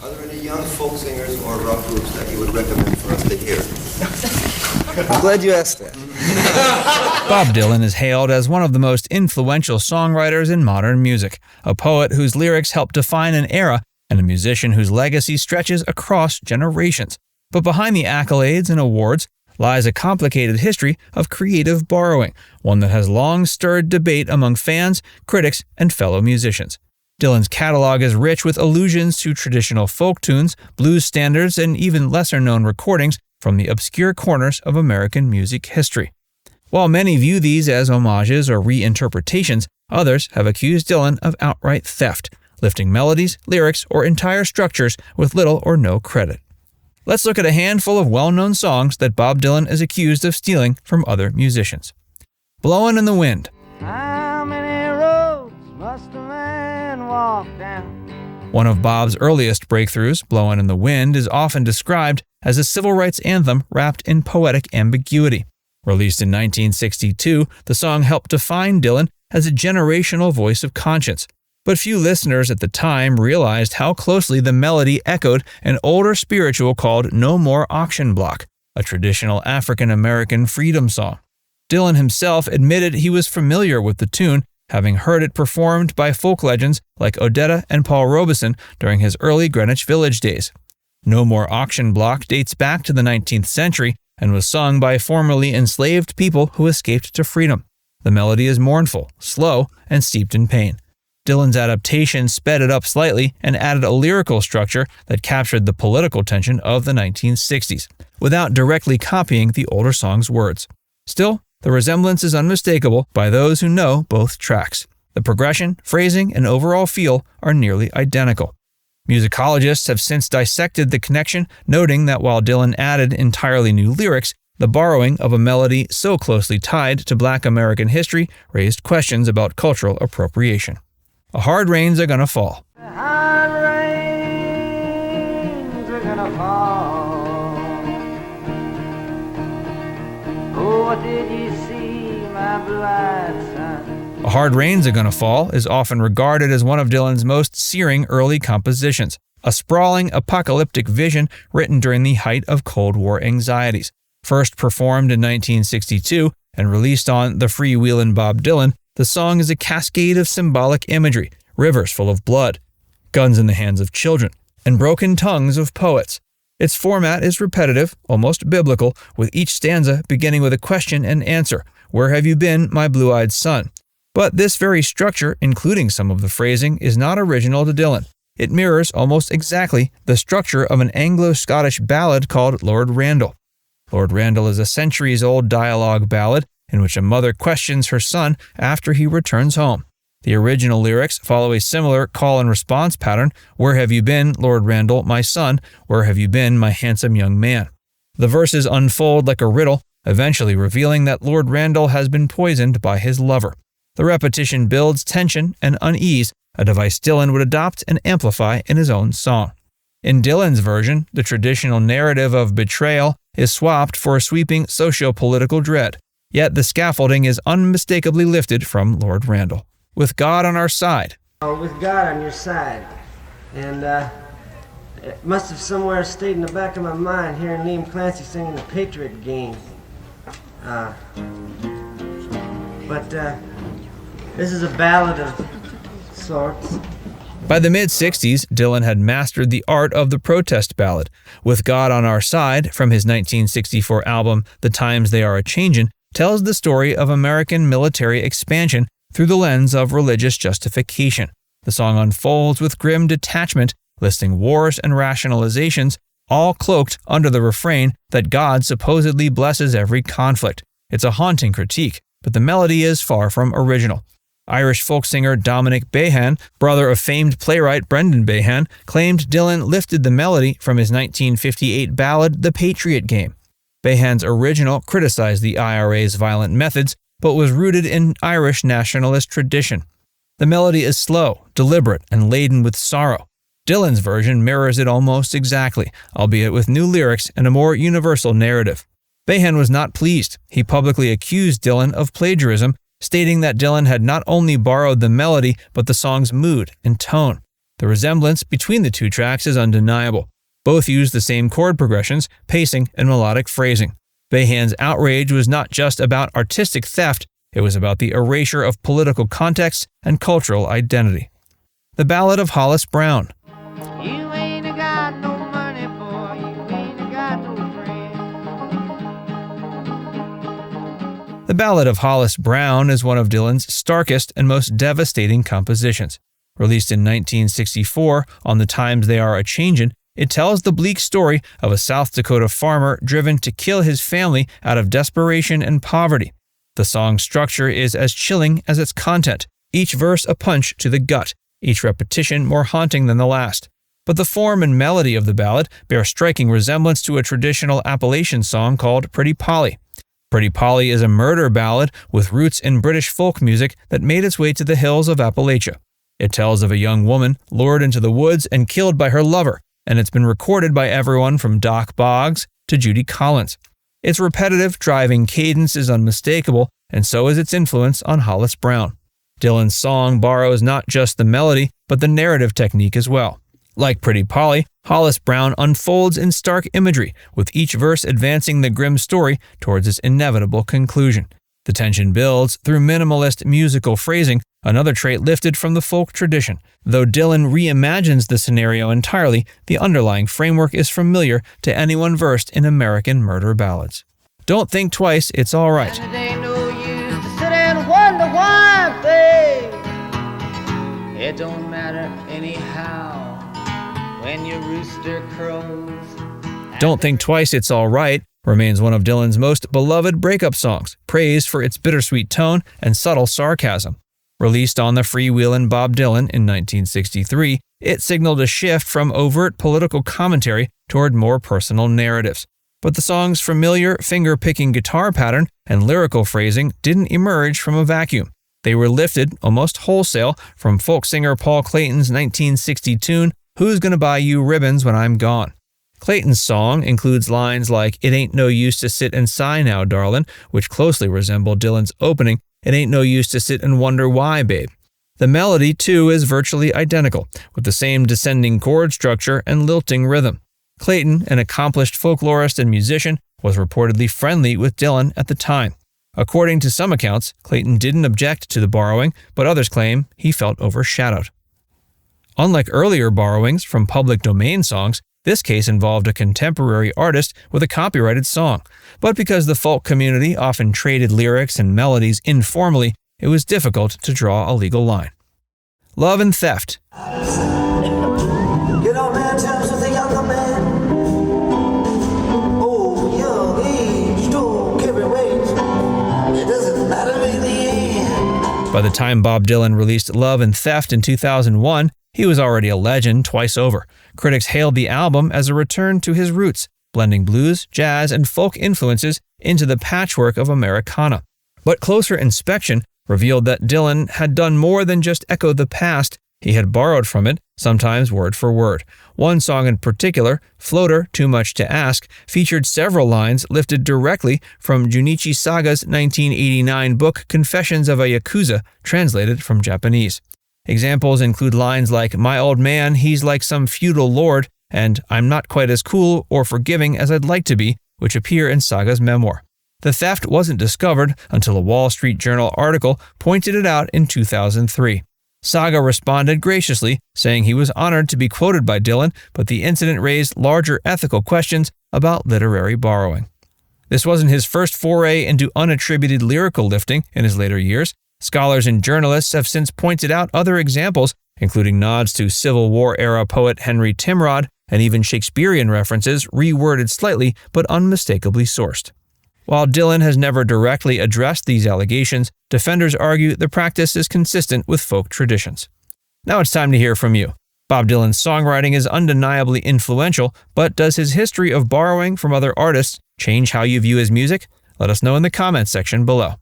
Are there any young folk singers or rock groups that you would recommend for us to hear? I'm glad you asked that. Bob Dylan is hailed as one of the most influential songwriters in modern music, a poet whose lyrics helped define an era, and a musician whose legacy stretches across generations. But behind the accolades and awards lies a complicated history of creative borrowing, one that has long stirred debate among fans, critics, and fellow musicians. Dylan's catalog is rich with allusions to traditional folk tunes, blues standards, and even lesser-known recordings from the obscure corners of American music history. While many view these as homages or reinterpretations, others have accused Dylan of outright theft, lifting melodies, lyrics, or entire structures with little or no credit. Let's look at a handful of well-known songs that Bob Dylan is accused of stealing from other musicians. Blowin' in the Wind. How many roads must a man walk down? One of Bob's earliest breakthroughs, Blowin' in the Wind, is often described as a civil rights anthem wrapped in poetic ambiguity. Released in 1962, the song helped define Dylan as a generational voice of conscience. But few listeners at the time realized how closely the melody echoed an older spiritual called No More Auction Block, a traditional African-American freedom song. Dylan himself admitted he was familiar with the tune, having heard it performed by folk legends like Odetta and Paul Robeson during his early Greenwich Village days. No More Auction Block dates back to the 19th century and was sung by formerly enslaved people who escaped to freedom. The melody is mournful, slow, and steeped in pain. Dylan's adaptation sped it up slightly and added a lyrical structure that captured the political tension of the 1960s, without directly copying the older song's words. Still, the resemblance is unmistakable by those who know both tracks. The progression, phrasing, and overall feel are nearly identical. Musicologists have since dissected the connection, noting that while Dylan added entirely new lyrics, the borrowing of a melody so closely tied to Black American history raised questions about cultural appropriation. A Hard Rains Are Gonna Fall. Hard rains are gonna fall. Oh, what did you see, my blue-eyed son? A Hard Rains Are Gonna Fall is often regarded as one of Dylan's most searing early compositions, a sprawling, apocalyptic vision written during the height of Cold War anxieties. First performed in 1962 and released on The Freewheelin' Bob Dylan, the song is a cascade of symbolic imagery, rivers full of blood, guns in the hands of children, and broken tongues of poets. Its format is repetitive, almost biblical, with each stanza beginning with a question and answer, "Where have you been, my blue-eyed son?" But this very structure, including some of the phrasing, is not original to Dylan. It mirrors almost exactly the structure of an Anglo-Scottish ballad called Lord Randall. Lord Randall is a centuries-old dialogue ballad in which a mother questions her son after he returns home. The original lyrics follow a similar call-and-response pattern, "Where have you been, Lord Randall, my son? Where have you been, my handsome young man?" The verses unfold like a riddle, eventually revealing that Lord Randall has been poisoned by his lover. The repetition builds tension and unease, a device Dylan would adopt and amplify in his own song. In Dylan's version, the traditional narrative of betrayal is swapped for a sweeping socio-political dread. Yet the scaffolding is unmistakably lifted from Lord Randall. With God on our side. With God on your side. And it must have somewhere stayed in the back of my mind hearing Liam Clancy singing the Patriot Game. But this is a ballad of sorts. By the mid-60s, Dylan had mastered the art of the protest ballad. With God on Our Side, from his 1964 album The Times They Are A-Changin', tells the story of American military expansion through the lens of religious justification. The song unfolds with grim detachment, listing wars and rationalizations, all cloaked under the refrain that God supposedly blesses every conflict. It's a haunting critique, but the melody is far from original. Irish folk singer Dominic Behan, brother of famed playwright Brendan Behan, claimed Dylan lifted the melody from his 1958 ballad The Patriot Game. Behan's original criticized the IRA's violent methods, but was rooted in Irish nationalist tradition. The melody is slow, deliberate, and laden with sorrow. Dylan's version mirrors it almost exactly, albeit with new lyrics and a more universal narrative. Behan was not pleased. He publicly accused Dylan of plagiarism, stating that Dylan had not only borrowed the melody, but the song's mood and tone. The resemblance between the two tracks is undeniable. Both use the same chord progressions, pacing, and melodic phrasing. Behan's outrage was not just about artistic theft, it was about the erasure of political context and cultural identity. The Ballad of Hollis Brown. You ain't got no money, boy, you ain't got no friend. The Ballad of Hollis Brown is one of Dylan's starkest and most devastating compositions. Released in 1964 on the Times They Are A-Changin', it tells the bleak story of a South Dakota farmer driven to kill his family out of desperation and poverty. The song's structure is as chilling as its content, each verse a punch to the gut, each repetition more haunting than the last. But the form and melody of the ballad bear striking resemblance to a traditional Appalachian song called Pretty Polly. Pretty Polly is a murder ballad with roots in British folk music that made its way to the hills of Appalachia. It tells of a young woman lured into the woods and killed by her lover, and it's been recorded by everyone from Doc Boggs to Judy Collins. Its repetitive, driving cadence is unmistakable, and so is its influence on Hollis Brown. Dylan's song borrows not just the melody, but the narrative technique as well. Like Pretty Polly, Hollis Brown unfolds in stark imagery, with each verse advancing the grim story towards its inevitable conclusion. The tension builds through minimalist musical phrasing, another trait lifted from the folk tradition. Though Dylan reimagines the scenario entirely, the underlying framework is familiar to anyone versed in American murder ballads. Don't think twice, it's all right. And it ain't no use to sit and wonder why, babe. It don't matter anyhow when your rooster crows. Don't Think Twice, It's All Right remains one of Dylan's most beloved breakup songs, praised for its bittersweet tone and subtle sarcasm. Released on the Freewheelin' Bob Dylan in 1963, it signaled a shift from overt political commentary toward more personal narratives. But the song's familiar finger-picking guitar pattern and lyrical phrasing didn't emerge from a vacuum. They were lifted, almost wholesale, from folk singer Paul Clayton's 1960 tune, Who's Gonna Buy You Ribbons When I'm Gone? Clayton's song includes lines like, It ain't no use to sit and sigh now, darlin', which closely resemble Dylan's opening, It ain't no use to sit and wonder why, babe. The melody, too, is virtually identical, with the same descending chord structure and lilting rhythm. Clayton, an accomplished folklorist and musician, was reportedly friendly with Dylan at the time. According to some accounts, Clayton didn't object to the borrowing, but others claim he felt overshadowed. Unlike earlier borrowings from public domain songs, this case involved a contemporary artist with a copyrighted song. But because the folk community often traded lyrics and melodies informally, it was difficult to draw a legal line. Love and Theft. Get on bad terms with a younger man. Oh, young age, don't carry weight. It doesn't matter in the end. By the time Bob Dylan released Love and Theft in 2001, he was already a legend twice over. Critics hailed the album as a return to his roots, blending blues, jazz, and folk influences into the patchwork of Americana. But closer inspection revealed that Dylan had done more than just echo the past. He had borrowed from it, sometimes word for word. One song in particular, Floater, Too Much to Ask, featured several lines lifted directly from Junichi Saga's 1989 book Confessions of a Yakuza, translated from Japanese. Examples include lines like, My old man, he's like some feudal lord, and I'm not quite as cool or forgiving as I'd like to be, which appear in Saga's memoir. The theft wasn't discovered until a Wall Street Journal article pointed it out in 2003. Saga responded graciously, saying he was honored to be quoted by Dylan, but the incident raised larger ethical questions about literary borrowing. This wasn't his first foray into unattributed lyrical lifting in his later years. Scholars and journalists have since pointed out other examples, including nods to Civil War-era poet Henry Timrod and even Shakespearean references reworded slightly but unmistakably sourced. While Dylan has never directly addressed these allegations, defenders argue the practice is consistent with folk traditions. Now it's time to hear from you. Bob Dylan's songwriting is undeniably influential, but does his history of borrowing from other artists change how you view his music? Let us know in the comments section below.